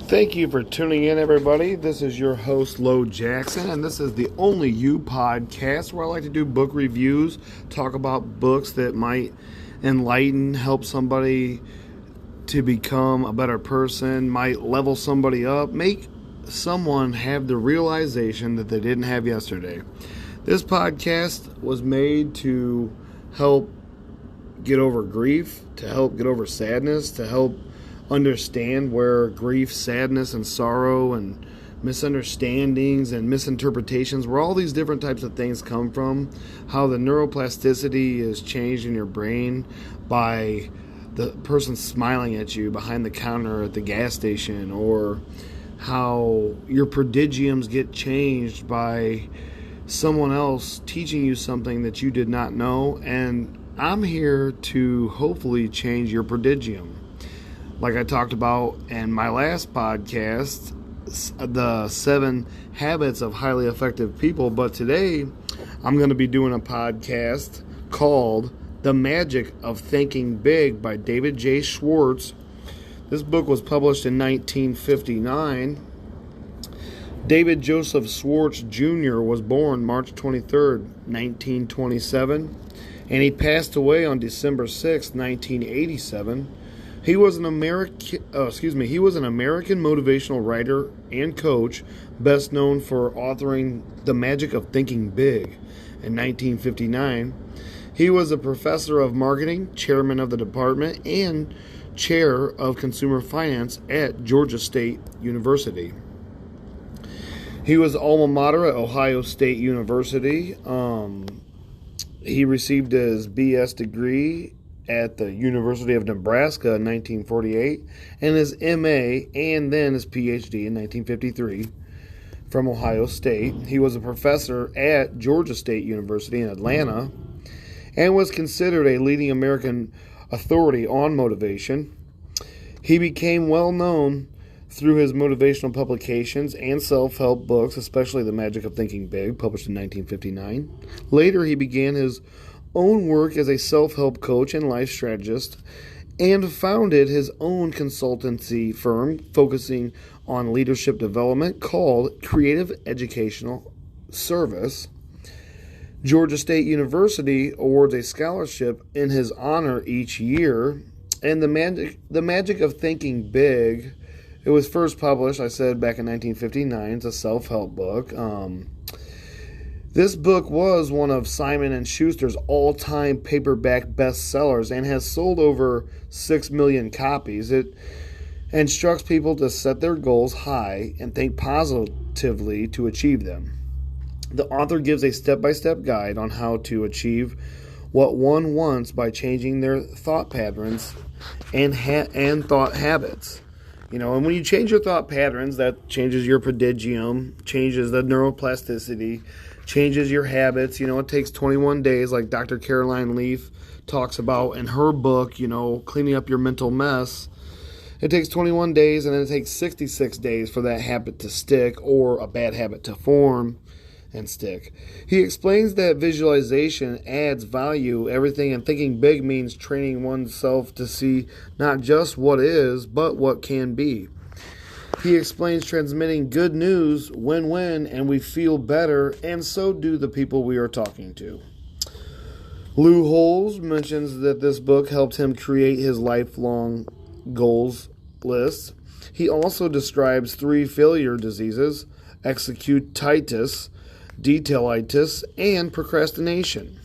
Thank you for tuning in, everybody. This is your host, Lo Jackson, and this is the Only You podcast, where I like to do book reviews, talk about books that might enlighten, help somebody to become a better person, might level somebody up, make someone have the realization that they didn't have yesterday. This podcast was made to help get over grief, to help get over sadness, to help understand where grief, sadness, and sorrow and misunderstandings and misinterpretations, where all these different types of things come from, how the neuroplasticity is changed in your brain by the person smiling at you behind the counter at the gas station, or how your prodigiums get changed by someone else teaching you something that you did not know. And I'm here to hopefully change your prodigium. Like I talked about in my last podcast, the 7 habits of highly effective people. But today, I'm going to be doing a podcast called The Magic of Thinking Big by David J. Schwartz. This book was published in 1959. David Joseph Schwartz Jr. was born March 23rd, 1927, and he passed away on December 6th, 1987. He was an American motivational writer and coach, best known for authoring The Magic of Thinking Big in 1959. He was a professor of marketing, chairman of the department, and chair of consumer finance at Georgia State University. He was alma mater at Ohio State University. He received his BS degree at the University of Nebraska in 1948, and his MA and then his PhD in 1953 from Ohio State. He was a professor at Georgia State University in Atlanta and was considered a leading American authority on motivation. He became well known through his motivational publications and self-help books, especially The Magic of Thinking Big, published in 1959. Later, he began his own work as a self-help coach and life strategist, and founded his own consultancy firm focusing on leadership development called Creative Educational Service. Georgia State University awards a scholarship in his honor each year. And The Magic of Thinking Big, it was first published, I said, back in 1959. It's a self-help book. This book was one of Simon & Schuster's all-time paperback bestsellers and has sold over 6 million copies. It instructs people to set their goals high and think positively to achieve them. The author gives a step-by-step guide on how to achieve what one wants by changing their thought patterns and thought habits. And when you change your thought patterns, that changes your prodigium, changes the neuroplasticity, changes your habits. It takes 21 days, like Dr. Caroline Leaf talks about in her book, cleaning up your mental mess. It takes 21 days, and then it takes 66 days for that habit to stick, or a bad habit to form and stick. He explains that visualization adds value. Everything, and thinking big means training oneself to see not just what is, but what can be. He explains transmitting good news, win-win, and we feel better, and so do the people we are talking to. Lou Holmes mentions that this book helped him create his lifelong goals list. He also describes 3 failure diseases: executitis, detailitis, and procrastination.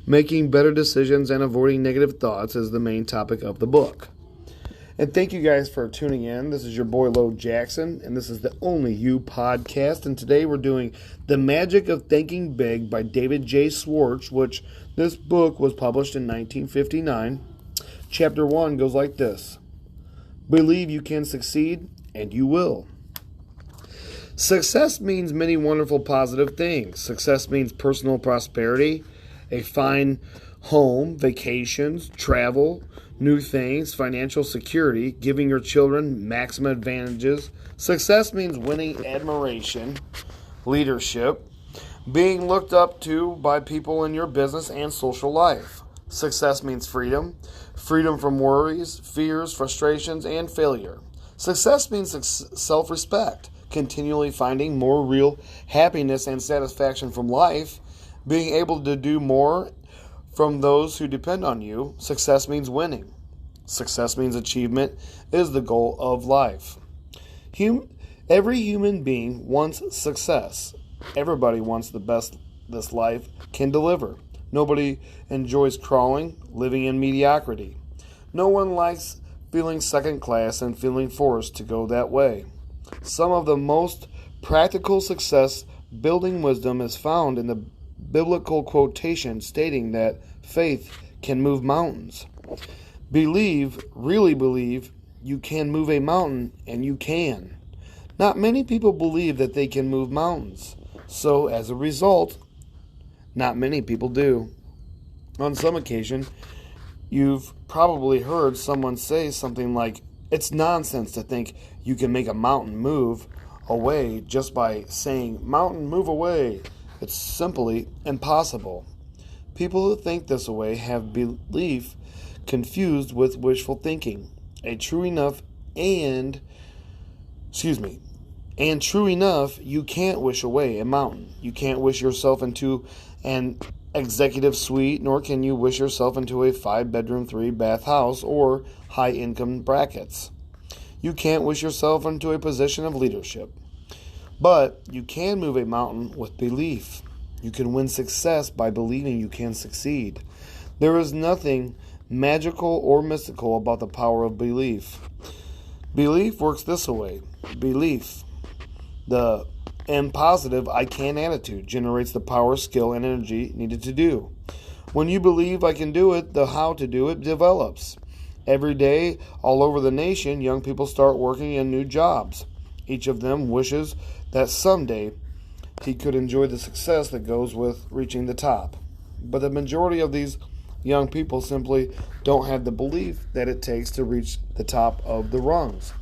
Making better decisions and avoiding negative thoughts is the main topic of the book. And thank you guys for tuning in. This is your boy Lo Jackson, and this is the Only You podcast. And today we're doing The Magic of Thinking Big by David J. Schwartz, which this book was published in 1959. Chapter 1 goes like this: Believe you can succeed, and you will. Success means many wonderful positive things. Success means personal prosperity, a fine home, vacations, travel, new things, financial security, giving your children maximum advantages. Success means winning admiration, leadership, being looked up to by people in your business and social life. Success means freedom, freedom from worries, fears, frustrations, and failure. Success means self-respect, continually finding more real happiness and satisfaction from life, being able to do more from those who depend on you. Success means winning. Success means achievement is the goal of life. Every human being wants success. Everybody wants the best this life can deliver. Nobody enjoys crawling, living in mediocrity. No one likes feeling second class and feeling forced to go that way. Some of the most practical success building wisdom is found in the biblical quotation stating that faith can move mountains. Really believe you can move a mountain, and you can. Not many people believe that they can move mountains. So as a result, not many people do. On some occasion, you've probably heard someone say something like, "It's nonsense to think you can make a mountain move away just by saying, 'Mountain, move away.' It's simply impossible." People who think this way have belief confused with wishful thinking. True enough, you can't wish away a mountain. You can't wish yourself into an executive suite, nor can you wish yourself into a 5-bedroom, 3-bath house or high-income brackets. You can't wish yourself into a position of leadership. But you can move a mountain with belief. You can win success by believing you can succeed. There is nothing magical or mystical about the power of belief. Belief works this way. Belief, the positive "I can" attitude, generates the power, skill, and energy needed to do. When you believe I can do it, the how to do it develops. Every day, all over the nation, young people start working in new jobs. Each of them wishes that someday he could enjoy the success that goes with reaching the top. But the majority of these young people simply don't have the belief that it takes to reach the top of the rungs.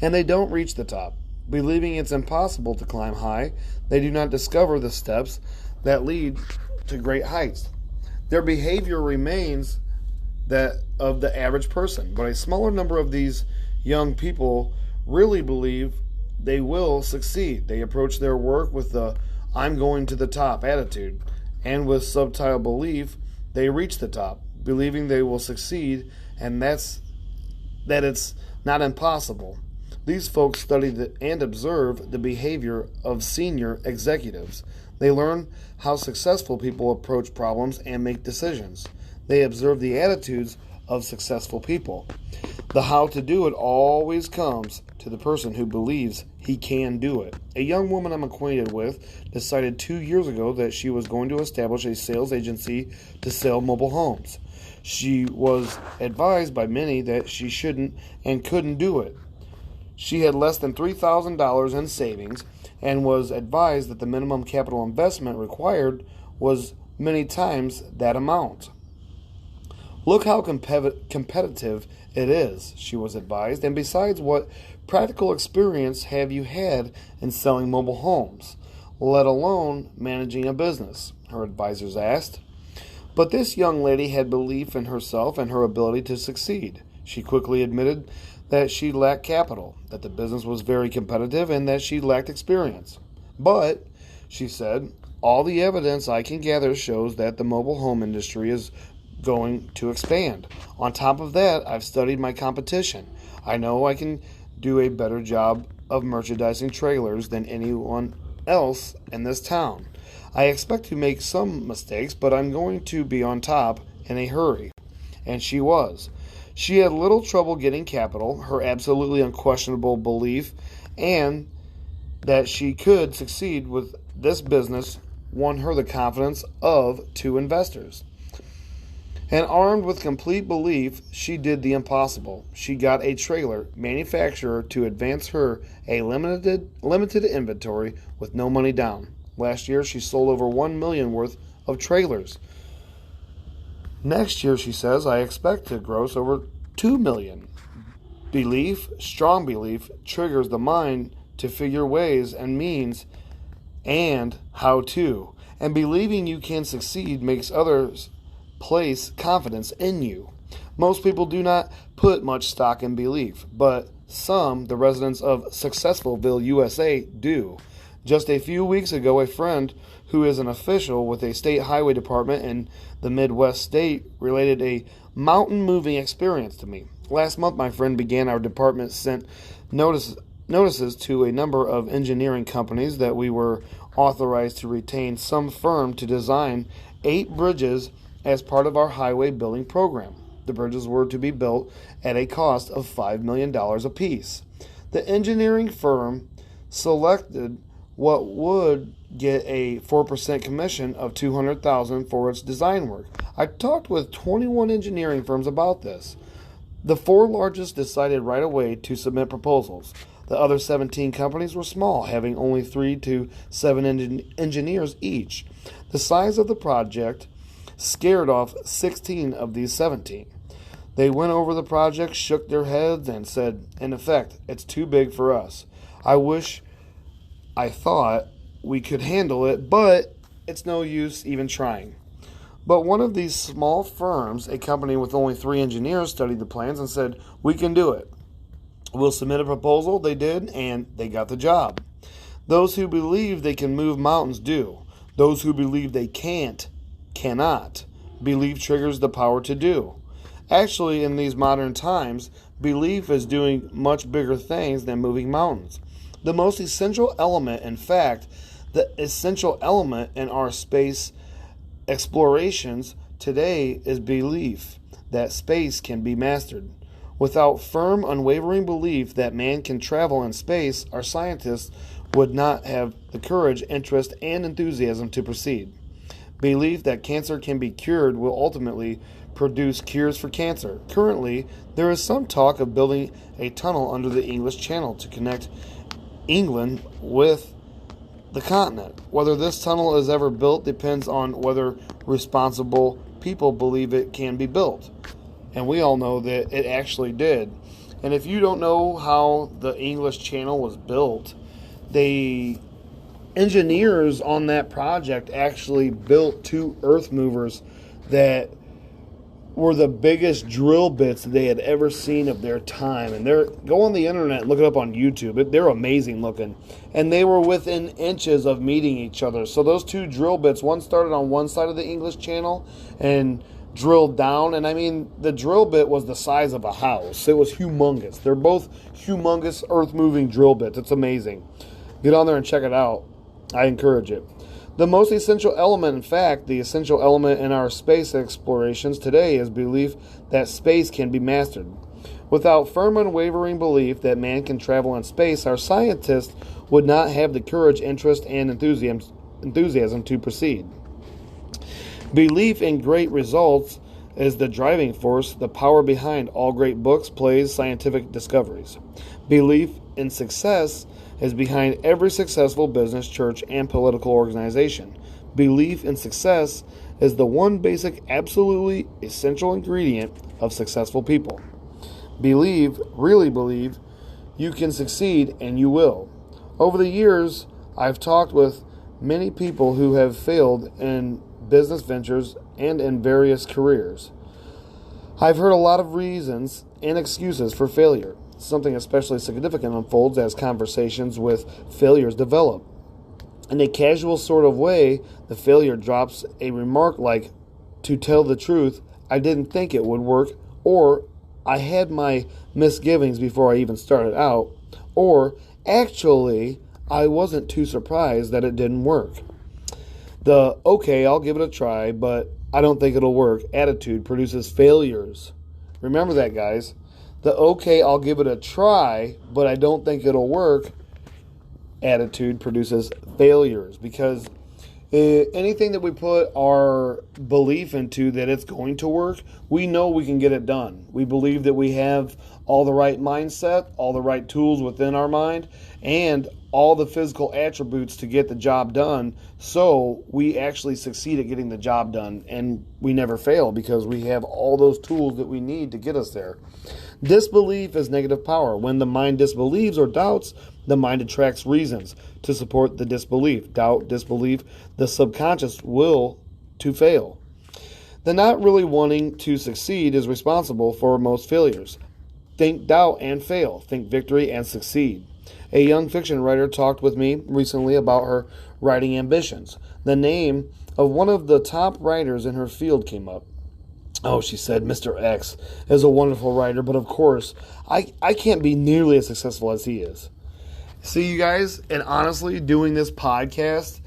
And they don't reach the top. Believing it's impossible to climb high, they do not discover the steps that lead to great heights. Their behavior remains that of the average person, but a smaller number of these young people really believe they will succeed. They approach their work with the "I'm going to the top" attitude, and with subtle belief, they reach the top, believing they will succeed, and that it's not impossible. These folks study and observe the behavior of senior executives. They learn how successful people approach problems and make decisions. They observe the attitudes of successful people. The how to do it always comes to the person who believes he can do it. A young woman I'm acquainted with decided 2 years ago that she was going to establish a sales agency to sell mobile homes. She was advised by many that she shouldn't and couldn't do it. She had less than $3,000 in savings and was advised that the minimum capital investment required was many times that amount. "Look how competitive it is," she was advised, "and besides, what practical experience have you had in selling mobile homes, let alone managing a business?" her advisors asked. But this young lady had belief in herself and her ability to succeed. She quickly admitted that she lacked capital, that the business was very competitive, and that she lacked experience. "But," she said, "all the evidence I can gather shows that the mobile home industry is going to expand. On top of that, I've studied my competition. I know I can do a better job of merchandising trailers than anyone else in this town. I expect to make some mistakes, but I'm going to be on top in a hurry." And she was. She had little trouble getting capital. Her absolutely unquestionable belief and that she could succeed with this business won her the confidence of 2 investors. And armed with complete belief, she did the impossible. She got a trailer manufacturer to advance her a limited inventory with no money down. Last year, she sold over $1 million worth of trailers. Next year, she says, I expect to gross over $2 million. Belief, strong belief, triggers the mind to figure ways and means and how to. And believing you can succeed makes others place confidence in you. Most people do not put much stock in belief, but some, the residents of Successfulville, USA, do. Just a few weeks ago, a friend who is an official with a state highway department in the Midwest state related a mountain moving experience to me. Last month, my friend began our department sent notices to a number of engineering companies that we were authorized to retain some firm to design 8 bridges as part of our highway building program. The bridges were to be built at a cost of $5 million apiece. The engineering firm selected what would get a 4% commission of $200,000 for its design work. I talked with 21 engineering firms about this. The 4 largest decided right away to submit proposals. The other 17 companies were small, having only 3 to 7 engineers each. The size of the project scared off 16 of these 17. They went over the project, shook their heads, and said, in effect, it's too big for us. I thought we could handle it, but it's no use even trying. But one of these small firms, a company with only 3 engineers, studied the plans and said, we can do it. We'll submit a proposal. They did, and they got the job. Those who believe they can move mountains do. Those who believe they can't, cannot. Belief triggers the power to do. Actually, in these modern times, belief is doing much bigger things than moving mountains. The most essential element, in fact, the essential element in our space explorations today is belief that space can be mastered. Without firm, unwavering belief that man can travel in space, our scientists would not have the courage, interest, and enthusiasm to proceed. Belief that cancer can be cured will ultimately produce cures for cancer. Currently, there is some talk of building a tunnel under the English Channel to connect England with the continent. Whether this tunnel is ever built depends on whether responsible people believe it can be built. And we all know that it actually did. And if you don't know how the English Channel was built, the engineers on that project actually built 2 earth movers that were the biggest drill bits they had ever seen of their time. And go on the internet and look it up on YouTube. They're amazing looking. And they were within inches of meeting each other. So those 2 drill bits, one started on one side of the English Channel and drilled down. And I mean, the drill bit was the size of a house. It was humongous. They're both humongous earth-moving drill bits. It's amazing. Get on there and check it out. I encourage it. The most essential element, in fact, the essential element in our space explorations today is belief that space can be mastered. Without firm, unwavering belief that man can travel in space, our scientists would not have the courage, interest, and enthusiasm to proceed. Belief in great results is the driving force, the power behind all great books, plays, scientific discoveries. Belief in success is behind every successful business, church, and political organization. Belief in success is the one basic, absolutely essential ingredient of successful people. Really believe, you can succeed, and you will. Over the years, I've talked with many people who have failed in business ventures and in various careers. I've heard a lot of reasons and excuses for failure. Something especially significant unfolds as conversations with failures develop. In a casual sort of way, the failure drops a remark like, to tell the truth, I didn't think it would work, or I had my misgivings before I even started out, or actually, I wasn't too surprised that it didn't work. The, okay, I'll give it a try, but I don't think it'll work attitude produces failures. Remember that, guys. The okay, I'll give it a try, but I don't think it'll work attitude produces failures, because anything that we put our belief into that it's going to work, we know we can get it done. We believe that we have all the right mindset, all the right tools within our mind, and all the physical attributes to get the job done, so we actually succeed at getting the job done, and we never fail because we have all those tools that we need to get us there. Disbelief is negative power. When the mind disbelieves or doubts, the mind attracts reasons to support the disbelief. Doubt, disbelief, the subconscious will to fail. The not really wanting to succeed is responsible for most failures. Think doubt and fail. Think victory and succeed. A young fiction writer talked with me recently about her writing ambitions. The name of one of the top writers in her field came up. Oh, she said, Mr. X is a wonderful writer, but of course, I can't be nearly as successful as he is. See, you guys, and honestly, doing this podcast,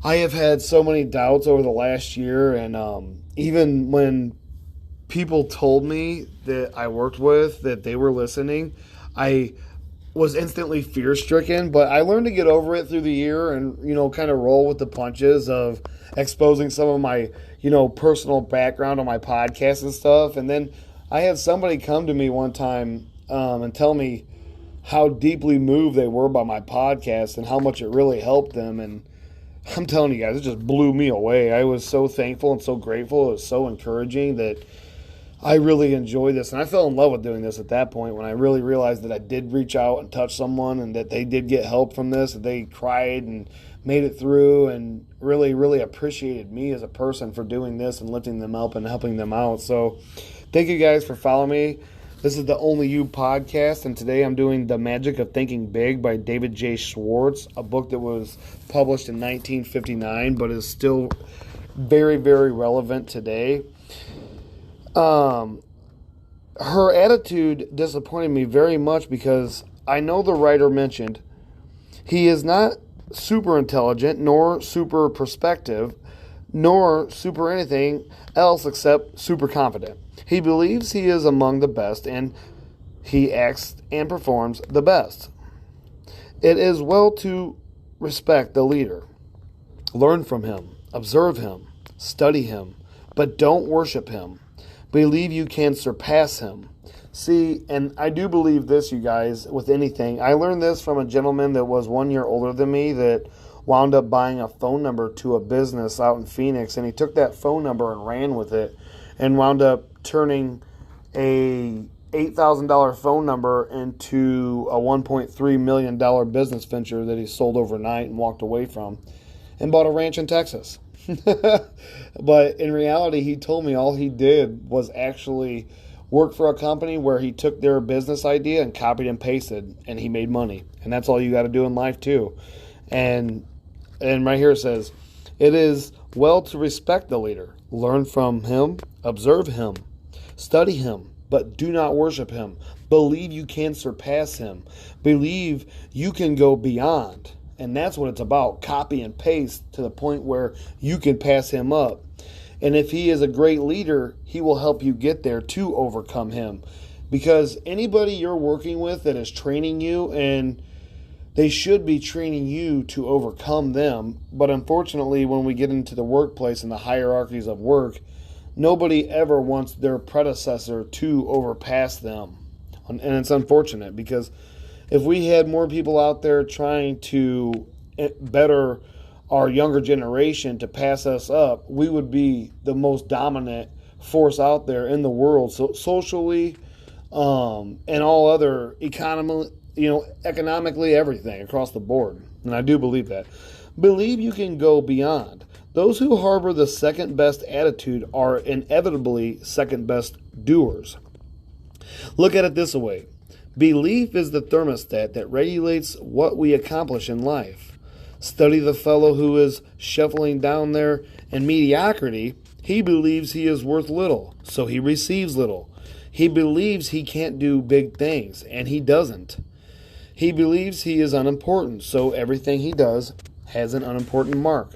I have had so many doubts over the last year, and even when people told me that I worked with, that they were listening, I was instantly fear-stricken, but I learned to get over it through the year and, kind of roll with the punches of exposing some of my, personal background on my podcast and stuff. And then I had somebody come to me one time and tell me how deeply moved they were by my podcast and how much it really helped them. And I'm telling you guys, it just blew me away. I was so thankful and so grateful. It was so encouraging that I really enjoy this. And I fell in love with doing this at that point when I really realized that I did reach out and touch someone and that they did get help from this, that they cried and made it through and really, really appreciated me as a person for doing this and lifting them up and helping them out. So thank you guys for following me. This is the Only You podcast, and today I'm doing The Magic of Thinking Big by David J. Schwartz, a book that was published in 1959 but is still very, very relevant today. Her attitude disappointed me very much because I know the writer mentioned he is not super intelligent, nor super perspective, nor super anything else except super confident. He believes he is among the best, and he acts and performs the best. It is well to respect the leader. Learn from him, observe him, study him, but don't worship him. Believe you can surpass him. See, and I do believe this, you guys, with anything. I learned this from a gentleman that was 1 year older than me that wound up buying a phone number to a business out in Phoenix, and he took that phone number and ran with it and wound up turning a $8,000 phone number into a $1.3 million business venture that he sold overnight and walked away from and bought a ranch in Texas. But in reality, he told me all he did was actually work for a company where he took their business idea and copied and pasted, and he made money. And that's all you got to do in life too. And right here it says, it is well to respect the leader. Learn from him, observe him, study him, but do not worship him. Believe you can surpass him. Believe you can go beyond. And that's what it's about. Copy and paste to the point where you can pass him up. And if he is a great leader, he will help you get there to overcome him. Because anybody you're working with that is training you, and they should be training you to overcome them. But unfortunately, when we get into the workplace and the hierarchies of work, nobody ever wants their predecessor to overpass them. And it's unfortunate because if we had more people out there trying to better our younger generation to pass us up, we would be the most dominant force out there in the world, so socially, and all other economically, everything across the board. And I do believe that. Believe you can go beyond. Those who harbor the second best attitude are inevitably second best doers. Look at it this way. Belief is the thermostat that regulates what we accomplish in life. Study the fellow who is shuffling down there in mediocrity. He believes he is worth little, so he receives little. He believes he can't do big things, and he doesn't. He believes he is unimportant, so everything he does has an unimportant mark.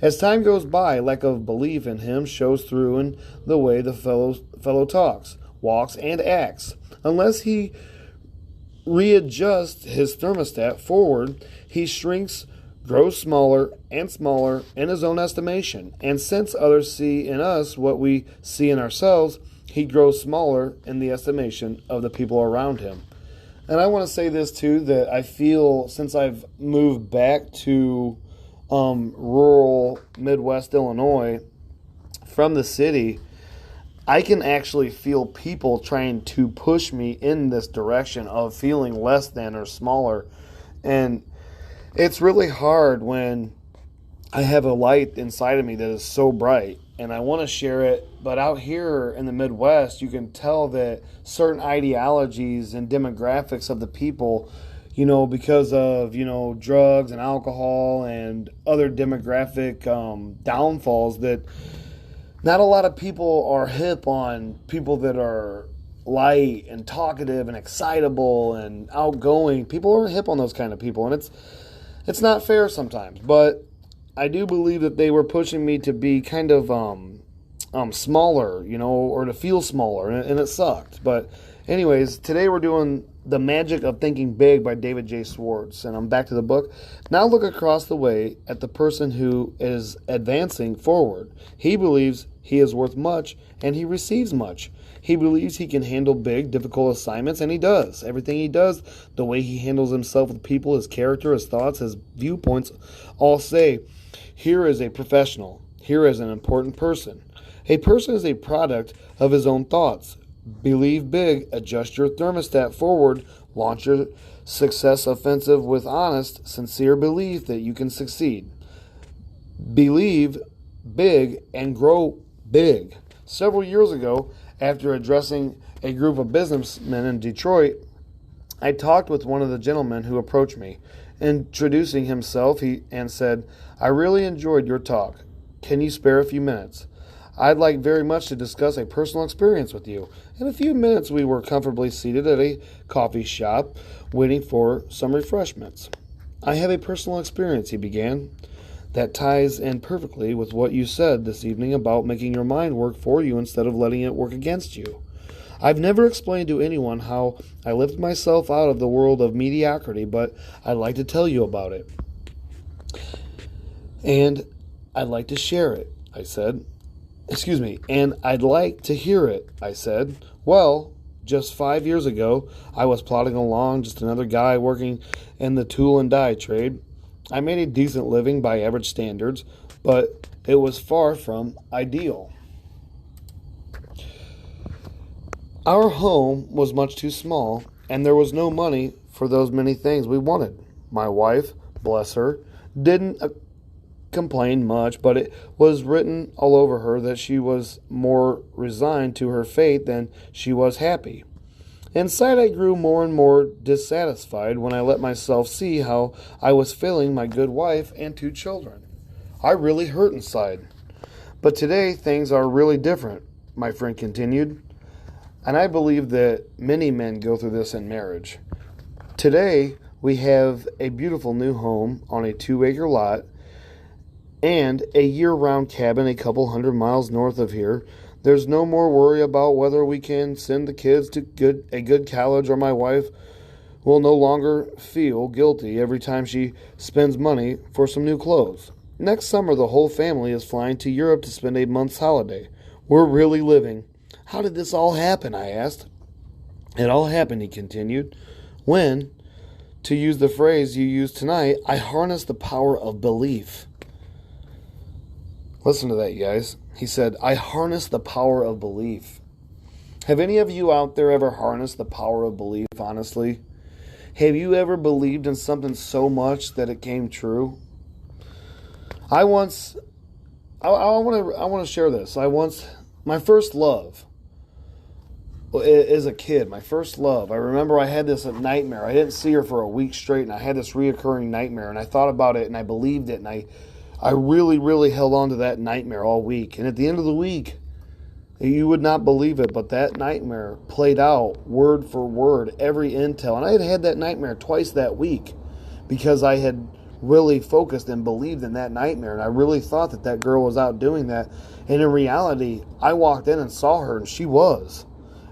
As time goes by, lack of belief in him shows through in the way the fellow talks, walks, and acts. Unless he readjusts his thermostat forward, he shrinks, grows smaller and smaller in his own estimation. And since others see in us what we see in ourselves, he grows smaller in the estimation of the people around him. And I want to say this too, that I feel since I've moved back to rural Midwest Illinois from the city, I can actually feel people trying to push me in this direction of feeling less than or smaller. And it's really hard when I have a light inside of me that is so bright. and I want to share it. But out here in the Midwest, you can tell that certain ideologies and demographics of the people, because of, drugs and alcohol and other demographic downfalls, that not a lot of people are hip on people that are light and talkative and excitable and outgoing. People aren't hip on those kind of people, and it's not fair sometimes. But I do believe that they were pushing me to be kind of smaller, or to feel smaller, and it sucked. But anyways, today we're doing The Magic of Thinking Big by David J. Schwartz, and I'm back to the book. Now look across the way at the person who is advancing forward. He believes he is worth much, and he receives much. He believes he can handle big, difficult assignments, and he does. Everything he does, the way he handles himself with people, his character, his thoughts, his viewpoints, all say, here is a professional. Here is an important person. A person is a product of his own thoughts. Believe big, adjust your thermostat forward, launch your success offensive with honest, sincere belief that you can succeed. Believe big and grow big. Several years ago, after addressing a group of businessmen in Detroit, I talked with one of the gentlemen who approached me. Introducing himself, he said, I really enjoyed your talk. Can you spare a few minutes? I'd like very much to discuss a personal experience with you. In a few minutes, we were comfortably seated at a coffee shop, waiting for some refreshments. I have a personal experience, he began, that ties in perfectly with what you said this evening about making your mind work for you instead of letting it work against you. I've never explained to anyone how I lifted myself out of the world of mediocrity, but I'd like to tell you about it. And I'd like to share it, I said. And I'd like to hear it, I said. Well, just 5 years ago, I was plodding along, just another guy working in the tool and die trade. I made a decent living by average standards, but it was far from ideal. Our home was much too small, and there was no money for those many things we wanted. My wife, bless her, didn't complain much, but it was written all over her that she was more resigned to her fate than she was happy. Inside, I grew more and more dissatisfied when I let myself see how I was failing my good wife and 2 children. I really hurt inside. But today, things are really different, my friend continued. And I believe that many men go through this in marriage. Today, we have a beautiful new home on a 2-acre lot and a year-round cabin a couple 100 miles north of here. There's no more worry about whether we can send the kids to a good college, or my wife will no longer feel guilty every time she spends money for some new clothes. Next summer, the whole family is flying to Europe to spend a month's holiday. We're really living. How did this all happen? I asked. It all happened, he continued, when, to use the phrase you used tonight, I harnessed the power of belief. Listen to that, you guys. He said, I harnessed the power of belief. Have any of you out there ever harnessed the power of belief, honestly? Have you ever believed in something so much that it came true? I want to share this. My first love as a kid, my first love. I remember I had this nightmare. I didn't see her for a week straight, and I had this reoccurring nightmare, and I thought about it, and I believed it, and I really, really held on to that nightmare all week. And at the end of the week, you would not believe it, but that nightmare played out word for word, every intel. And I had had that nightmare twice that week because I had really focused and believed in that nightmare. And I really thought that that girl was out doing that. And in reality, I walked in and saw her, and she was.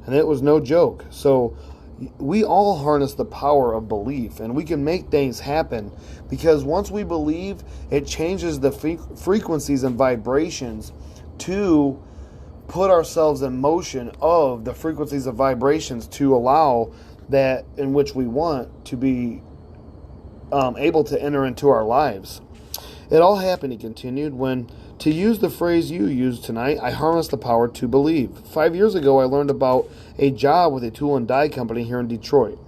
And it was no joke. So we all harness the power of belief, and we can make things happen, because once we believe, it changes the frequencies and vibrations to put ourselves in motion of the frequencies of vibrations to allow that in which we want to be able to enter into our lives. It all happened, he continued, when, to use the phrase you used tonight, I harnessed the power to believe. 5 years ago, I learned about a job with a tool and die company here in Detroit.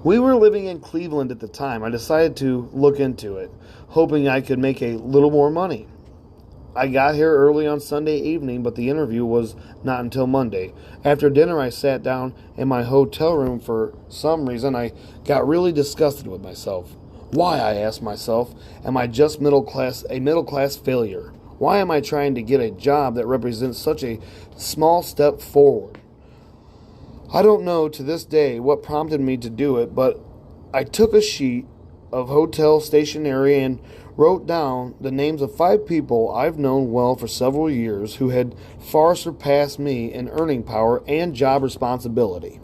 We were living in Cleveland at the time. I decided to look into it, hoping I could make a little more money. I got here early on Sunday evening, but the interview was not until Monday. After dinner, I sat down in my hotel room. For some reason, I got really disgusted with myself. Why, I asked myself, am I just a middle class failure? Why am I trying to get a job that represents such a small step forward? I don't know to this day what prompted me to do it, but I took a sheet of hotel stationery and wrote down the names of 5 people I've known well for several years who had far surpassed me in earning power and job responsibility.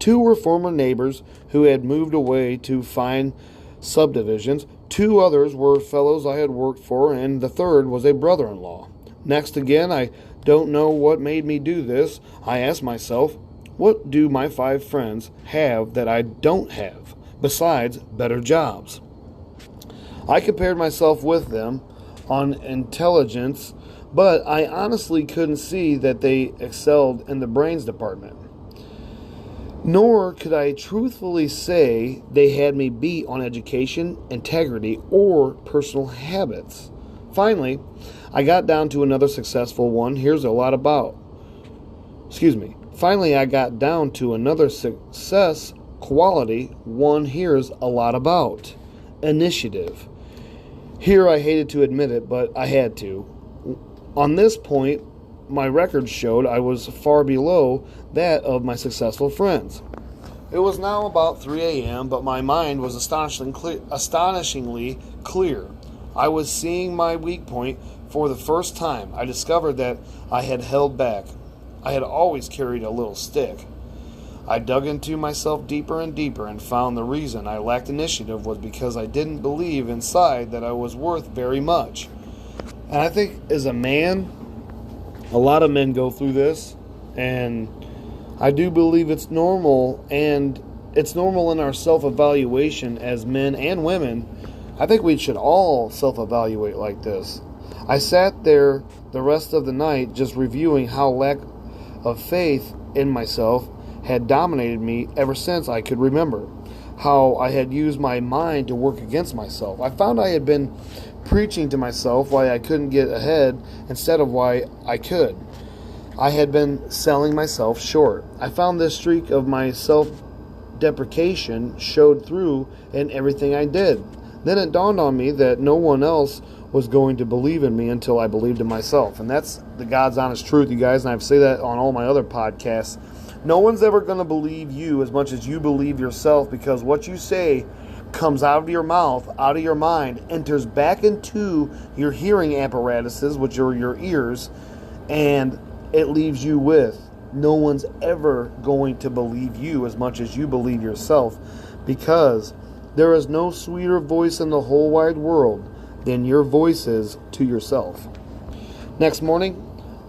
2 were former neighbors who had moved away to fine subdivisions. 2 others were fellows I had worked for, and the 3rd was a brother-in-law. Next again, I don't know what made me do this. I asked myself, what do my 5 friends have that I don't have, besides better jobs? I compared myself with them on intelligence, but I honestly couldn't see that they excelled in the brains department. Nor could I truthfully say they had me beat on education, integrity, or personal habits. Finally, I got down to another successful one. Finally, I got down to another success quality one hears a lot about: initiative. Here, I hated to admit it, but I had to. On this point, my record showed I was far below that of my successful friends. It was now about 3 a.m., but my mind was astonishingly clear. I was seeing my weak point for the first time. I discovered that I had held back. I had always carried a little stick. I dug into myself deeper and deeper and found the reason I lacked initiative was because I didn't believe inside that I was worth very much. And I think as a man, a lot of men go through this, and I do believe it's normal, and it's normal in our self-evaluation as men and women. I think we should all self-evaluate like this. I sat there the rest of the night just reviewing how lack of faith in myself had dominated me ever since I could remember, how I had used my mind to work against myself. I found I had been preaching to myself why I couldn't get ahead instead of why I could. I had been selling myself short. I found this streak of my self-deprecation showed through in everything I did. Then it dawned on me that no one else was going to believe in me until I believed in myself. And that's the God's honest truth, you guys, and I've said that on all my other podcasts. No one's ever going to believe you as much as you believe yourself, because what you say comes out of your mouth, out of your mind, enters back into your hearing apparatuses, which are your ears, and it leaves you with no one's ever going to believe you as much as you believe yourself, because there is no sweeter voice in the whole wide world than your voice is to yourself. Next morning,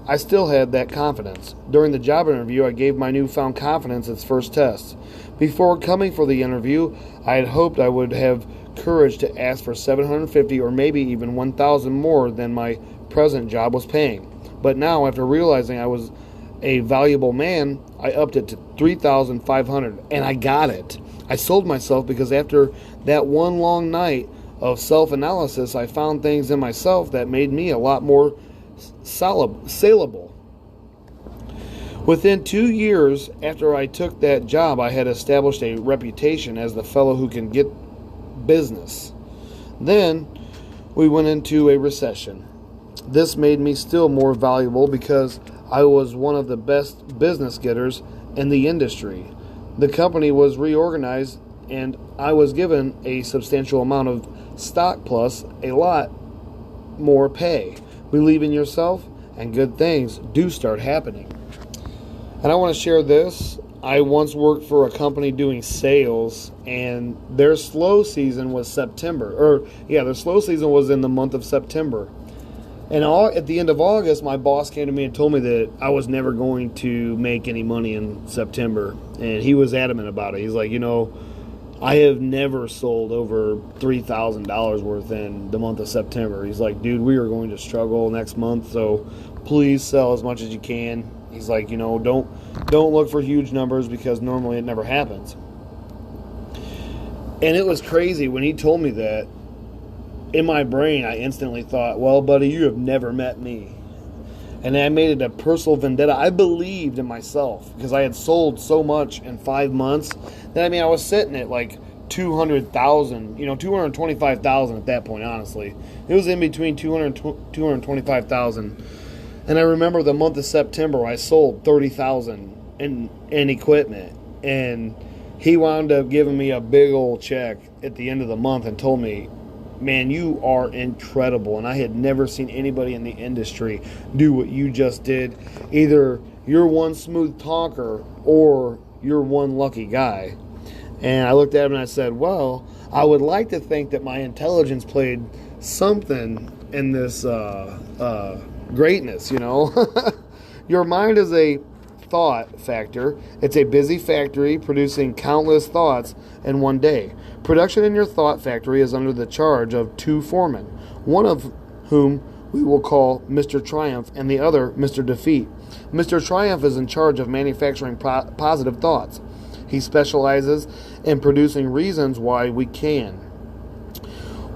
I still had that confidence. During the job interview, I gave my newfound confidence its first test. Before coming for the interview, I had hoped I would have courage to ask for $750 or maybe even $1,000 more than my present job was paying. But now, after realizing I was a valuable man, I upped it to $3,500, and I got it. I sold myself because after that one long night of self-analysis, I found things in myself that made me a lot more saleable. Within 2 years after I took that job, I had established a reputation as the fellow who can get business. Then we went into a recession. This made me still more valuable because I was one of the best business getters in the industry. The company was reorganized, and I was given a substantial amount of stock plus a lot more pay. Believe in yourself, and good things do start happening. And I want to share this. I once worked for a company doing sales, and their slow season was their slow season was in the month of September. And at the end of August, my boss came to me and told me that I was never going to make any money in September. And he was adamant about it. He's like, I have never sold over $3,000 worth in the month of September. He's like, dude, we are going to struggle next month, so please sell as much as you can. He's like, don't look for huge numbers because normally it never happens. And it was crazy when he told me that. in my brain, I instantly thought, well, buddy, you have never met me. And I made it a personal vendetta. I believed in myself because I had sold so much in 5 months that, I was sitting at like 200,000, 225,000 at that point, honestly. It was in between 200 and 225,000. And I remember the month of September, I sold 30,000 in equipment. And he wound up giving me a big old check at the end of the month and told me, man, you are incredible. And I had never seen anybody in the industry do what you just did. Either you're one smooth talker or you're one lucky guy. And I looked at him and I said, well, I would like to think that my intelligence played something in this greatness, Your mind is a thought factor. It's a busy factory producing countless thoughts in one day. Production in your thought factory is under the charge of two foremen, one of whom we will call Mr. Triumph and the other Mr. Defeat. Mr. Triumph is in charge of manufacturing positive thoughts. He specializes in producing reasons why we can,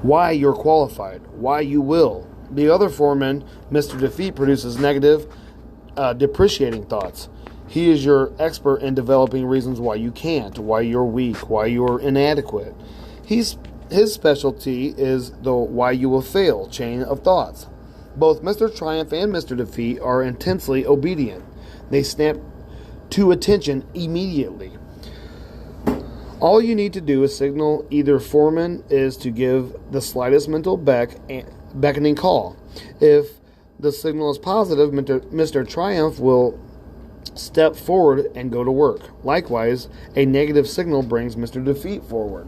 why you're qualified, why you will. The other foreman, Mr. Defeat, produces negative, depreciating thoughts. He is your expert in developing reasons why you can't, why you're weak, why you're inadequate. His specialty is the why you will fail chain of thoughts. Both Mr. Triumph and Mr. Defeat are intensely obedient. They snap to attention immediately. All you need to do is signal either foreman is to give the slightest mental beckoning call. If the signal is positive, Mr. Triumph will step forward and go to work. Likewise, a negative signal brings Mr. Defeat forward.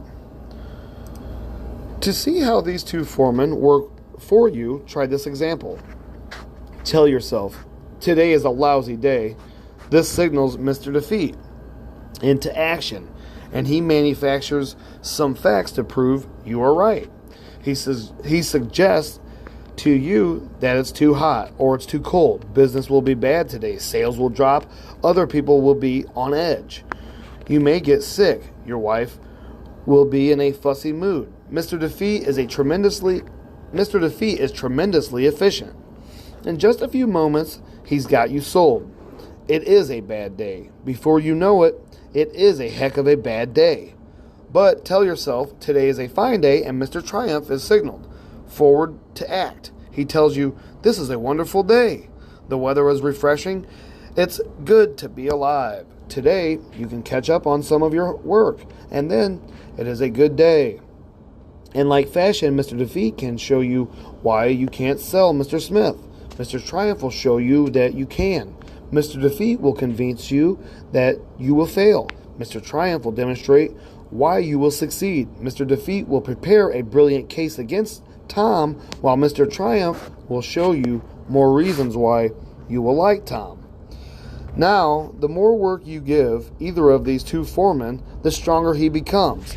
To see how these two foremen work for you, try this example. Tell yourself, today is a lousy day. This signals Mr. Defeat into action, and he manufactures some facts to prove you are right. He suggests to you that it's too hot or it's too cold. Business will be bad today. Sales will drop. Other people will be on edge. You may get sick. Your wife will be in a fussy mood. Mr. Defeat is tremendously efficient. In just a few moments, he's got you sold. It is a bad day. Before you know it, it is a heck of a bad day. But tell yourself today is a fine day and Mr. Triumph is signaled forward to act. He tells you, this is a wonderful day. The weather is refreshing. It's good to be alive. Today, you can catch up on some of your work, and then it is a good day. In like fashion, Mr. Defeat can show you why you can't sell Mr. Smith. Mr. Triumph will show you that you can. Mr. Defeat will convince you that you will fail. Mr. Triumph will demonstrate why you will succeed. Mr. Defeat will prepare a brilliant case against Tom, while Mr. Triumph will show you more reasons why you will like Tom. Now, the more work you give either of these two foremen, the stronger he becomes.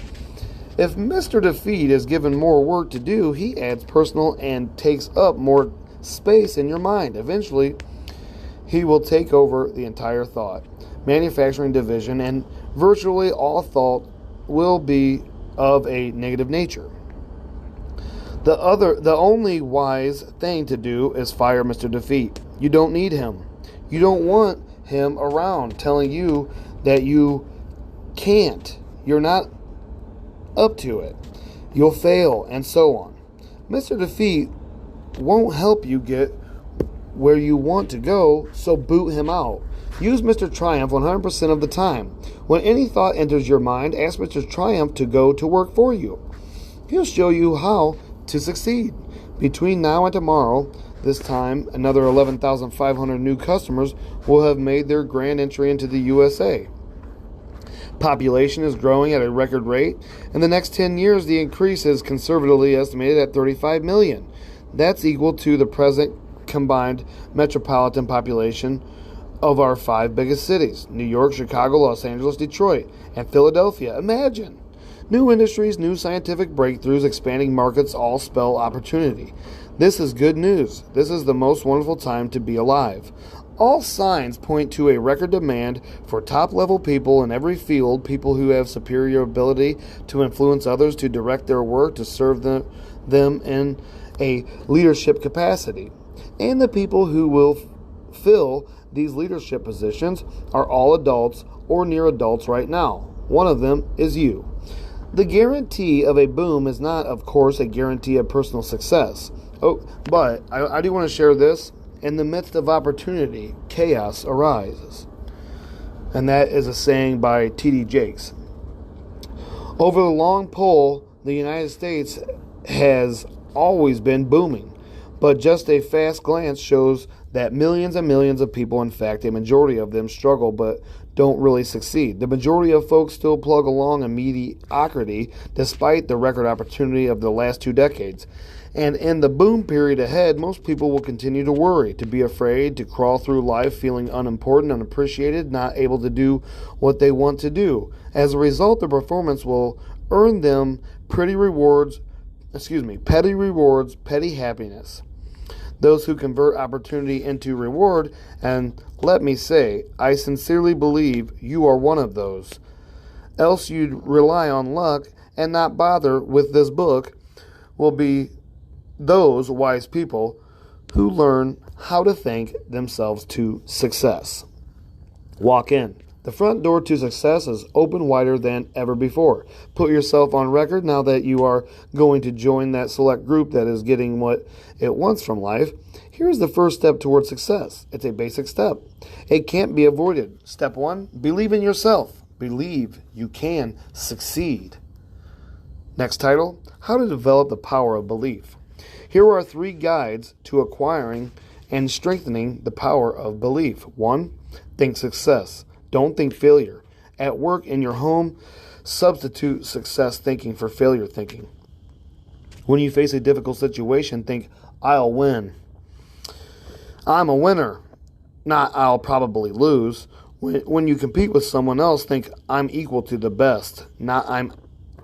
If Mr. Defeat is given more work to do, he adds personal and takes up more space in your mind. Eventually, he will take over the entire thought, manufacturing division, and virtually all thought will be of a negative nature. The only wise thing to do is fire Mr. Defeat. You don't need him. You don't want him around telling you that you can't. You're not up to it. You'll fail, and so on. Mr. Defeat won't help you get where you want to go, so boot him out. Use Mr. Triumph 100% of the time. When any thought enters your mind, ask Mr. Triumph to go to work for you. He'll show you how to succeed. Between now and tomorrow, this time, another 11,500 new customers will have made their grand entry into the USA. Population is growing at a record rate. In the next 10 years, the increase is conservatively estimated at 35 million. That's equal to the present combined metropolitan population of our 5 biggest cities: New York, Chicago, Los Angeles, Detroit, and Philadelphia. Imagine! New industries, new scientific breakthroughs, expanding markets all spell opportunity. This is good news. This is the most wonderful time to be alive. All signs point to a record demand for top-level people in every field, people who have superior ability to influence others, to direct their work, to serve them in a leadership capacity. And the people who will fill these leadership positions are all adults or near adults right now. One of them is you. The guarantee of a boom is not, of course, a guarantee of personal success. But I do want to share this. In the midst of opportunity, chaos arises. And that is a saying by T.D. Jakes. Over the long pull, the United States has always been booming. But just a fast glance shows that millions and millions of people, in fact, a majority of them, struggle but don't really succeed. The majority of folks still plug along in mediocrity despite the record opportunity of the last 2 decades. And in the boom period ahead, most people will continue to worry, to be afraid, to crawl through life feeling unimportant, unappreciated, not able to do what they want to do. As a result, their performance will earn them petty rewards, petty happiness. Those who convert opportunity into reward, and let me say, I sincerely believe you are one of those. Else you'd rely on luck and not bother with this book, will be those wise people who learn how to think themselves to success. Walk in. The front door to success is open wider than ever before. Put yourself on record now that you are going to join that select group that is getting what it wants from life. Here's the first step toward success. It's a basic step. It can't be avoided. Step 1, believe in yourself. Believe you can succeed. Next title, How to Develop the Power of Belief. Here are 3 guides to acquiring and strengthening the power of belief. 1, think success. Don't think failure. At work, in your home, substitute success thinking for failure thinking. When you face a difficult situation, think, I'll win. I'm a winner, not I'll probably lose. When you compete with someone else, think, I'm equal to the best, not I'm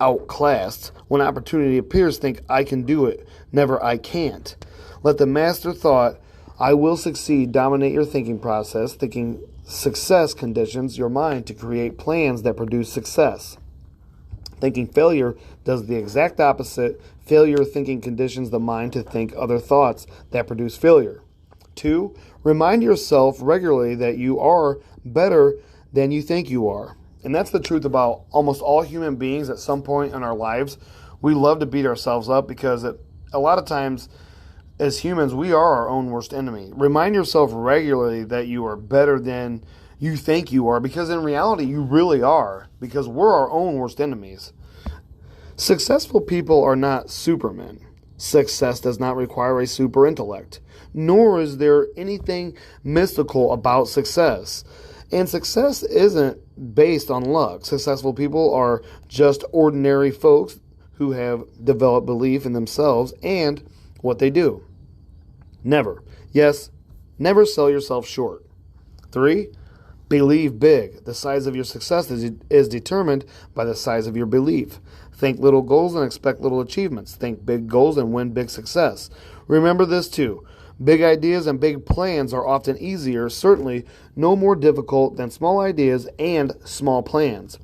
outclassed. When opportunity appears, think, I can do it, never I can't. Let the master thought, I will succeed, dominate your thinking process. Thinking success conditions your mind to create plans that produce success. Thinking failure does the exact opposite. Failure thinking conditions the mind to think other thoughts that produce failure. 2, remind yourself regularly that you are better than you think you are. And that's the truth about almost all human beings at some point in our lives. We love to beat ourselves up because a lot of times as humans, we are our own worst enemy. Remind yourself regularly that you are better than you think you are, because in reality, you really are, because we're our own worst enemies. Successful people are not supermen. Success does not require a super intellect, nor is there anything mystical about success. And success isn't based on luck. Successful people are just ordinary folks who have developed belief in themselves and what they do. Never sell yourself short. 3, believe big. The size of your success is determined by the size of your belief. Think little goals and expect little achievements. Think big goals and win big success. Remember this too. Big ideas and big plans are often easier, certainly no more difficult than small ideas and small plans.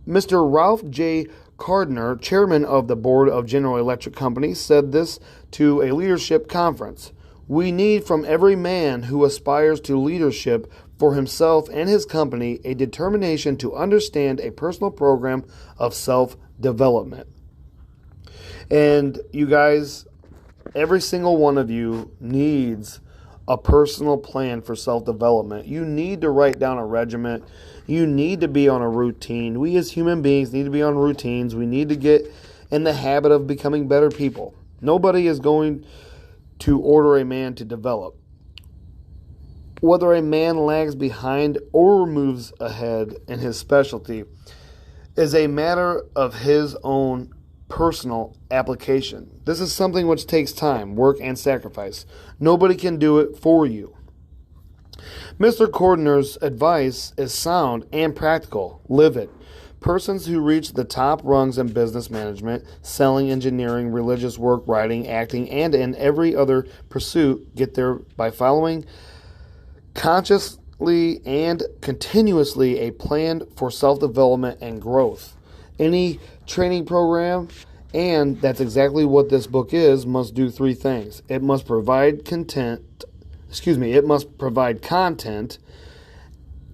Mr. Ralph J. Gardner, chairman of the board of General Electric Company, said this to a leadership conference. We need from every man who aspires to leadership for himself and his company a determination to understand a personal program of self-development. And you guys, every single one of you needs a personal plan for self-development. You need to write down a regiment. You need to be on a routine. We as human beings need to be on routines. We need to get in the habit of becoming better people. Nobody is going to order a man to develop. Whether a man lags behind or moves ahead in his specialty is a matter of his own personal application. This is something which takes time, work, and sacrifice. Nobody can do it for you. Mr. Gardner's advice is sound and practical. Live it. Persons who reach the top rungs in business management, selling, engineering, religious work, writing, acting, and in every other pursuit get there by following consciously and continuously a plan for self-development and growth. Any training program, And that's exactly what this book is, must do three things. It must provide it must provide content,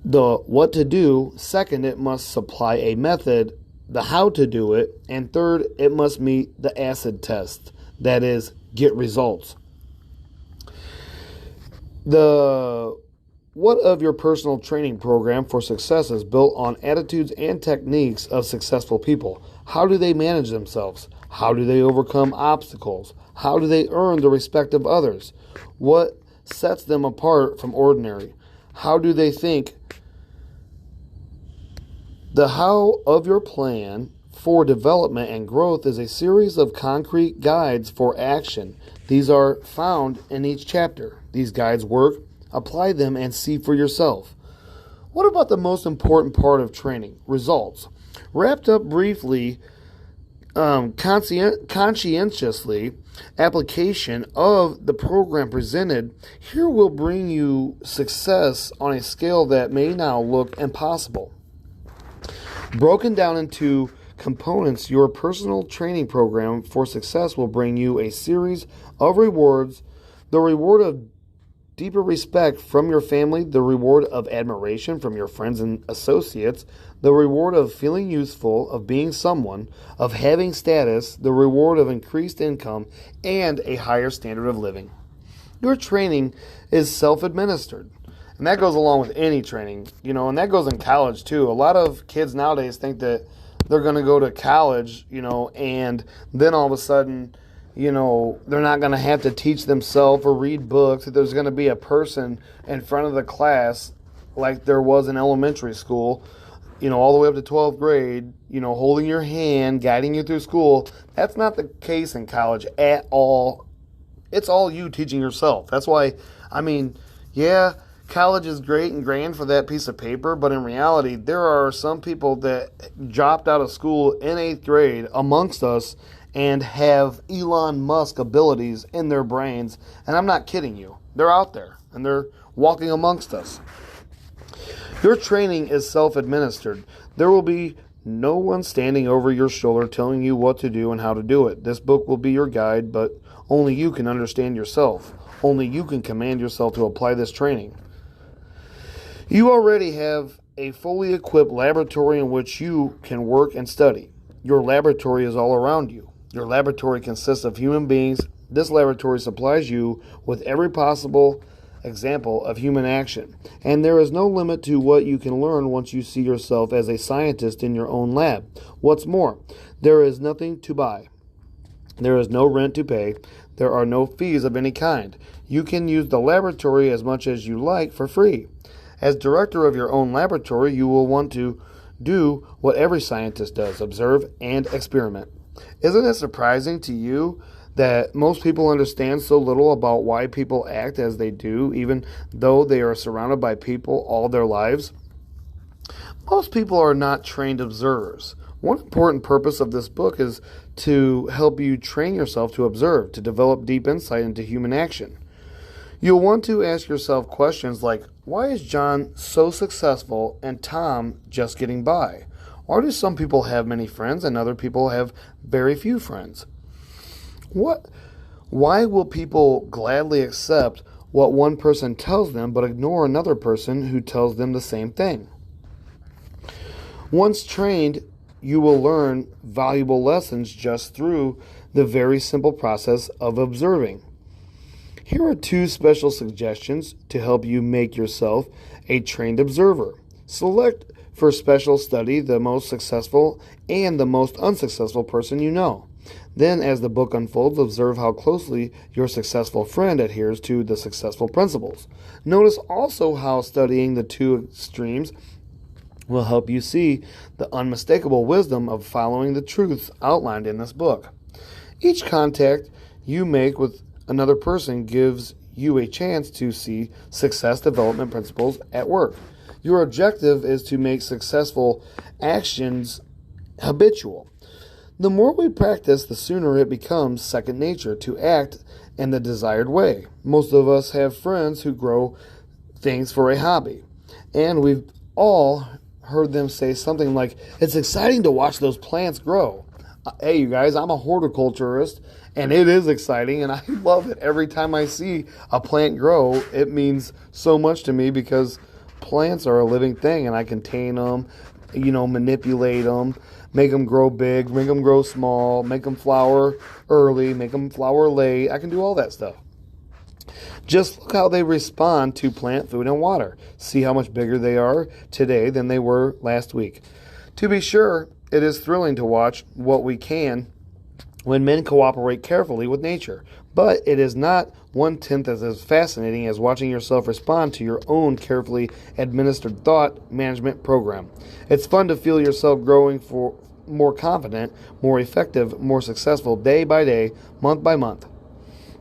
the what to do. Second, it must supply a method, the how to do it. And third, it must meet the acid test, that is, get results. The what of your personal training program for success is built on attitudes and techniques of successful people. How do they manage themselves? How do they overcome obstacles? How do they earn the respect of others? What sets them apart from ordinary? How do they think? The how of your plan for development and growth is a series of concrete guides for action. These are found in each chapter. These guides work. Apply them and see for yourself. What about the most important part of training? Results. Wrapped up briefly, conscientiously, application of the program presented here will bring you success on a scale that may now look impossible. Broken down into components, your personal training program for success will bring you a series of rewards. The reward of deeper respect from your family, the reward of admiration from your friends and associates, the reward of feeling useful, of being someone, of having status, the reward of increased income, and a higher standard of living. Your training is self-administered. And that goes along with any training, and that goes in college too. A lot of kids nowadays think that they're going to go to college, and then all of a sudden, they're not going to have to teach themselves or read books. There's going to be a person in front of the class like there was in elementary school, all the way up to 12th grade, holding your hand, guiding you through school. That's not the case in college at all. It's all you teaching yourself. That's why, college is great and grand for that piece of paper, but in reality, there are some people that dropped out of school in 8th grade amongst us and have Elon Musk abilities in their brains. And I'm not kidding you. They're out there, and they're walking amongst us. Your training is self-administered. There will be no one standing over your shoulder telling you what to do and how to do it. This book will be your guide, but only you can understand yourself. Only you can command yourself to apply this training. You already have a fully equipped laboratory in which you can work and study. Your laboratory is all around you. Your laboratory consists of human beings. This laboratory supplies you with every possible example of human action. And there is no limit to what you can learn once you see yourself as a scientist in your own lab. What's more, there is nothing to buy. There is no rent to pay. There are no fees of any kind. You can use the laboratory as much as you like for free. As director of your own laboratory, you will want to do what every scientist does, observe and experiment. Isn't it surprising to you that most people understand so little about why people act as they do, even though they are surrounded by people all their lives? Most people are not trained observers. One important purpose of this book is to help you train yourself to observe, to develop deep insight into human action. You'll want to ask yourself questions like, why is John so successful and Tom just getting by? Why do some people have many friends and other people have very few friends? Why will people gladly accept what one person tells them but ignore another person who tells them the same thing? Once trained, you will learn valuable lessons just through the very simple process of observing. Here are 2 special suggestions to help you make yourself a trained observer. Select for special study the most successful and the most unsuccessful person you know. Then, as the book unfolds, observe how closely your successful friend adheres to the successful principles. Notice also how studying the 2 extremes will help you see the unmistakable wisdom of following the truths outlined in this book. Each contact you make with another person gives you a chance to see success development principles at work. Your objective is to make successful actions habitual. The more we practice, the sooner it becomes second nature to act in the desired way. Most of us have friends who grow things for a hobby, and we've all heard them say something like, "It's exciting to watch those plants grow." Hey, you guys, I'm a horticulturist, and it is exciting, and I love it. Every time I see a plant grow, it means so much to me because plants are a living thing, and I can tame them, manipulate them, make them grow big, make them grow small, make them flower early, make them flower late. I can do all that stuff. Just look how they respond to plant food and water. See how much bigger they are today than they were last week. To be sure, it is thrilling to watch what we can when men cooperate carefully with nature, but it is not one-tenth as fascinating as watching yourself respond to your own carefully administered thought management program. It's fun to feel yourself growing for more confident, more effective, more successful day by day, month by month.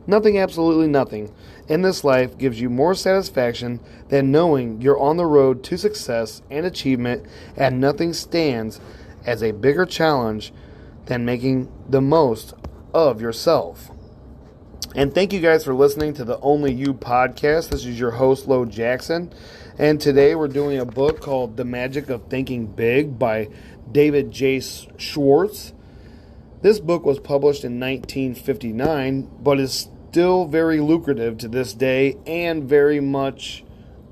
Nothing, absolutely nothing, in this life gives you more satisfaction than knowing you're on the road to success and achievement, and nothing stands as a bigger challenge than making the most of yourself. And thank you guys for listening to the Only You podcast. This is your host, Lo Jackson, and today we're doing a book called The Magic of Thinking Big by David J. Schwartz. This book was published in 1959, but is still very lucrative to this day and very much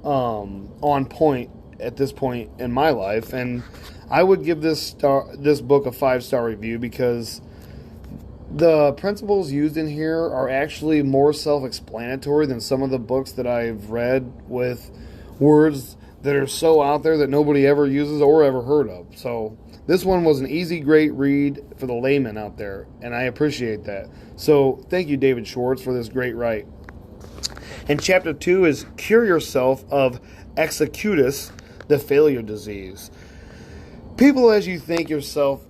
on point at this point in my life. And I would give this book a 5-star review because the principles used in here are actually more self-explanatory than some of the books that I've read with words that are so out there that nobody ever uses or ever heard of. So this one was an easy, great read for the layman out there, and I appreciate that. So thank you, David Schwartz, for this great write. And Chapter 2 is Cure Yourself of Executus, the Failure Disease. People as you think yourself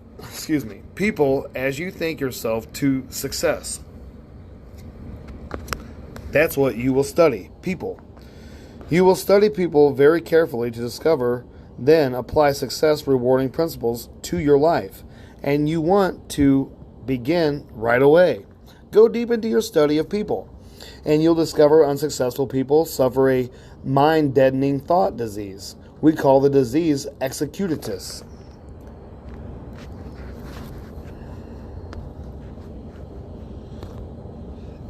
to success. That's what you will study, people. You will study people very carefully to discover, then apply success rewarding principles to your life. And you want to begin right away. Go deep into your study of people, and you'll discover unsuccessful people suffer a mind-deadening thought disease. We call the disease executus.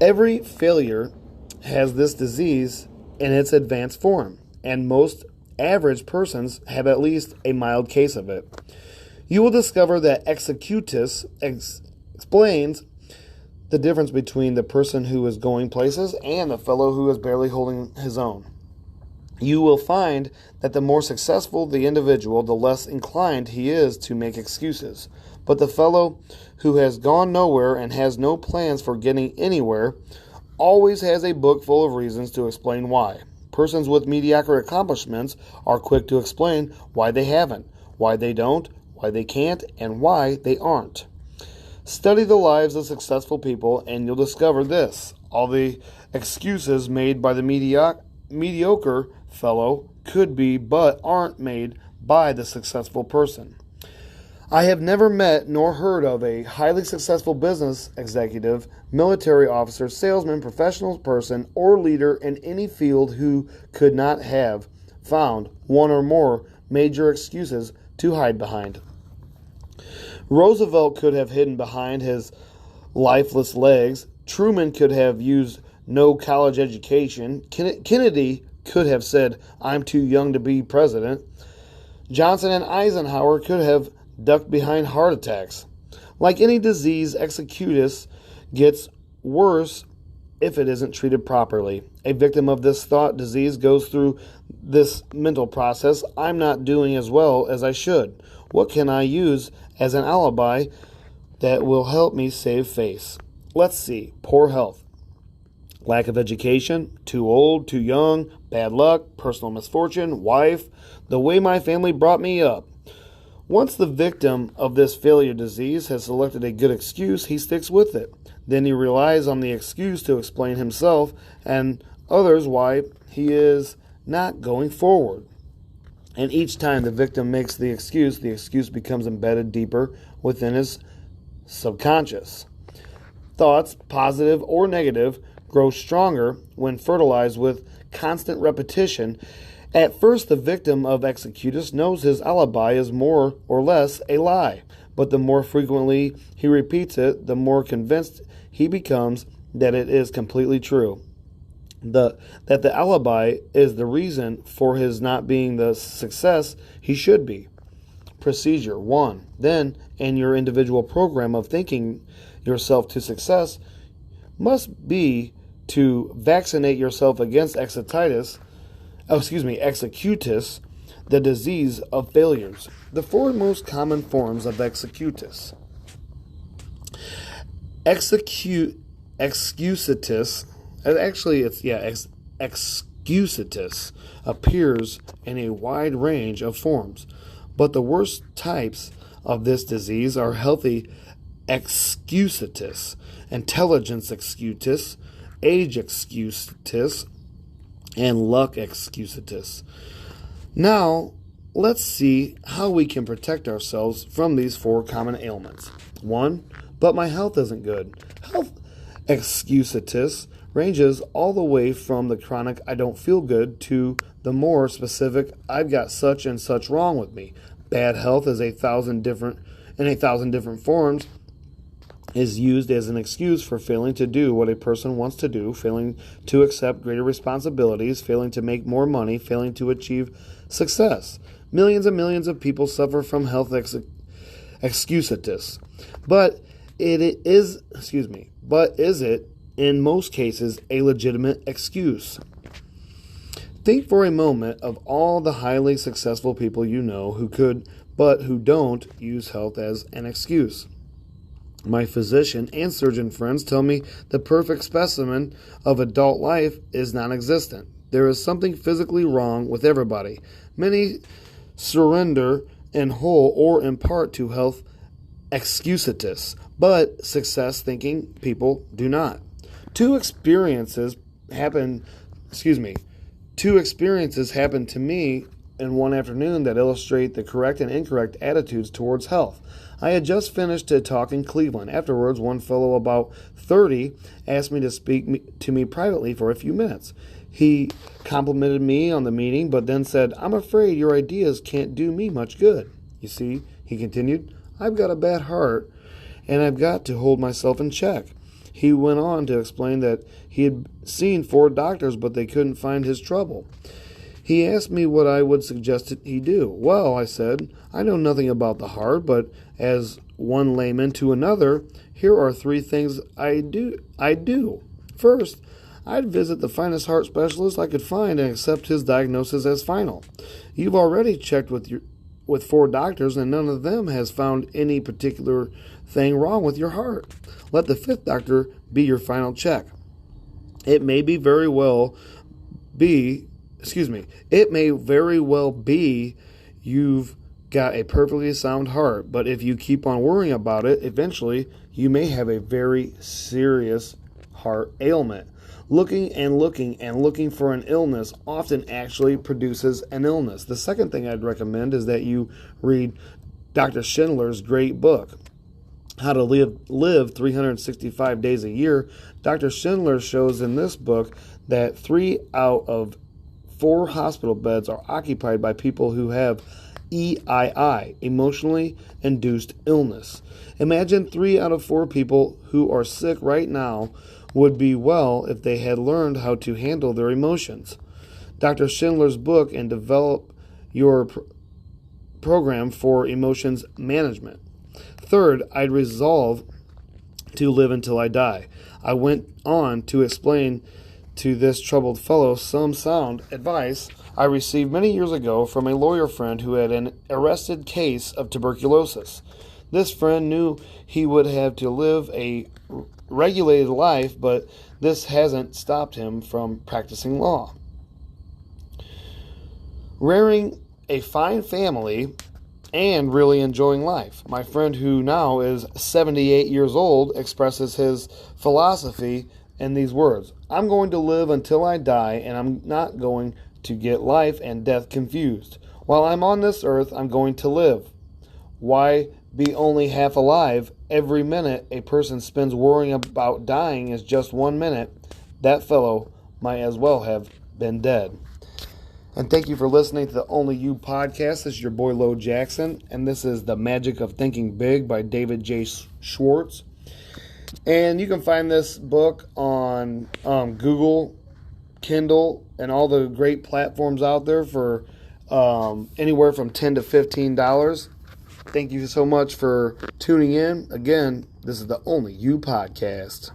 Every failure has this disease in its advanced form, and most average persons have at least a mild case of it. You will discover that executus explains the difference between the person who is going places and the fellow who is barely holding his own. You will find that the more successful the individual, the less inclined he is to make excuses. But the fellow who has gone nowhere and has no plans for getting anywhere always has a book full of reasons to explain why. Persons with mediocre accomplishments are quick to explain why they haven't, why they don't, why they can't, and why they aren't. Study the lives of successful people and you'll discover this. All the excuses made by the mediocre fellow could be but aren't made by the successful person. I have never met nor heard of a highly successful business executive, military officer, salesman, professional person, or leader in any field who could not have found one or more major excuses to hide behind. Roosevelt could have hidden behind his lifeless legs. Truman could have used no college education. Kennedy could have said, "I'm too young to be president." Johnson and Eisenhower could have ducked behind heart attacks. Like any disease, executus gets worse if it isn't treated properly. A victim of this thought disease goes through this mental process. I'm not doing as well as I should. What can I use as an alibi that will help me save face? Let's see. Poor health. Lack of education, too old, too young, bad luck, personal misfortune, wife, the way my family brought me up. Once the victim of this failure disease has selected a good excuse, he sticks with it. Then he relies on the excuse to explain himself and others why he is not going forward. And each time the victim makes the excuse becomes embedded deeper within his subconscious. Thoughts, positive or negative, grow stronger when fertilized with constant repetition. At first, the victim of executus knows his alibi is more or less a lie, but the more frequently he repeats it, the more convinced he becomes that it is completely true. That the alibi is the reason for his not being the success he should be. Procedure 1. Then, in your individual program of thinking yourself to success, must be to vaccinate yourself against executus, the disease of failures. The four most common forms of executus. Excusitis, excusitis appears in a wide range of forms, but the worst types of this disease are healthy excusitis, intelligence excusitis, age excusitis, and luck excusitis. Now, let's see how we can protect ourselves from these four common ailments. 1. But my health isn't good. Health excusitis ranges all the way from the chronic I don't feel good to the more specific I've got such and such wrong with me. Bad health is a thousand different forms is used as an excuse for failing to do what a person wants to do, failing to accept greater responsibilities, failing to make more money, failing to achieve success. Millions and millions of people suffer from health excusitis. But is it in most cases a legitimate excuse? Think for a moment of all the highly successful people you know who could, but who don't, use health as an excuse. My physician and surgeon friends tell me the perfect specimen of adult life is non-existent. There is something physically wrong with everybody. Many surrender in whole or in part to health excusitis, but success-thinking people do not. Two experiences happened to me in one afternoon that illustrate the correct and incorrect attitudes towards health. I had just finished a talk in Cleveland. Afterwards, one fellow about 30 asked me to speak to me privately for a few minutes. He complimented me on the meeting, but then said, "I'm afraid your ideas can't do me much good. You see," he continued, "I've got a bad heart, and I've got to hold myself in check." He went on to explain that he had seen 4 doctors, but they couldn't find his trouble. He asked me what I would suggest he do. "Well," I said, "I know nothing about the heart, but as one layman to another, here are 3 things I do. First, I'd visit the finest heart specialist I could find and accept his diagnosis as final. You've already checked with 4 doctors, and none of them has found any particular thing wrong with your heart. Let the 5th doctor be your final check. It may very well be you've got a perfectly sound heart, but if you keep on worrying about it, eventually you may have a very serious heart ailment. Looking for an illness often actually produces an illness." The second thing I'd recommend is that you read Dr. Schindler's great book, How to Live 365 Days a Year. Dr. Schindler shows in this book that 3 out of 4 hospital beds are occupied by people who have EII, emotionally induced illness. Imagine 3 out of 4 people who are sick right now would be well if they had learned how to handle their emotions. Dr. Schindler's book and develop your program for emotions management. Third, I'd resolve to live until I die. I went on to explain to this troubled fellow some sound advice I received many years ago from a lawyer friend who had an arrested case of tuberculosis. This friend knew he would have to live a regulated life, but this hasn't stopped him from practicing law. Rearing a fine family and really enjoying life. My friend, who now is 78 years old, expresses his philosophy in these words: "I'm going to live until I die, and I'm not going to get life and death confused. While I'm on this earth, I'm going to live. Why be only half alive? Every minute a person spends worrying about dying is just 1 minute. That fellow might as well have been dead." And thank you for listening to the Only You podcast. This is your boy Lo Jackson, and this is The Magic of Thinking Big by David J. Schwartz. And you can find this book on Google, Kindle, and all the great platforms out there for anywhere from $10 to $15. Thank you so much for tuning in. Again, this is the Only You podcast.